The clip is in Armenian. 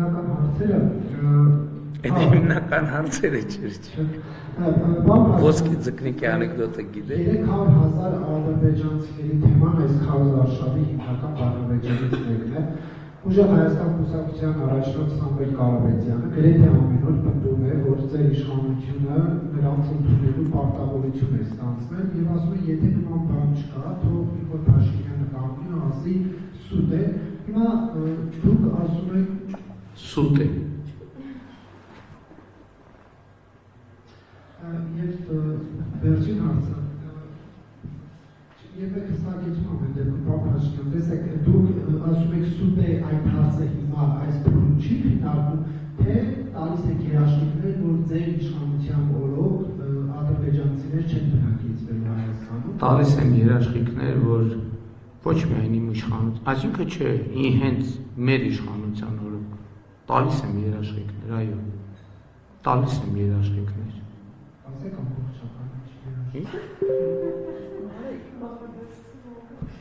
հիմնական հարցերը Այդ հիմնական հարցերը չէր։ Ոսկի ձկնիկի անեկդոտը գիտեք։ 300,000 ադրբեջանցիների թեման այս քարոզարշավի հիմնական բանավեճերից մեկն է։ Ուժեղ Հայաստան կուսակցության առաջնորդ Սամվել Կարապետյանը գրեթե ամեն օր պնդում է, որ ձեր իշխանությունը նրանց ընդունելու պարտավորություն է ստանձնել եւ ասում է, եթե նման բան չկա, թող Նիկոլ Փաշինյանը կանգնի ու ասի սուտ է։ Հիմա դուք ասում եք սուտ է։ Եվ վերջին հարցը, երբ եք հստակեցում ամեն դեպքում, պարոն Փաշինյան, տեսեք, դուք ասում եք սուտ է այդ հարցը հիմա այս փուլում չի քննարկվում, թե տալիս եք երաշխիքներ, որ ձեր իշխանության օրոք ադրբեջանցիներ չեն բնակեցվելու Հայաստանում։ Տալիս եմ երաշխիքներ, որ ոչ միայն իմ իշխանություն, այսինքն չէ, հենց մեր իշխանության օրոք տալիս եմ երաշխիքներ, այո, տալիս եմ երաշխիքներ։ Ասեք ամբողջական։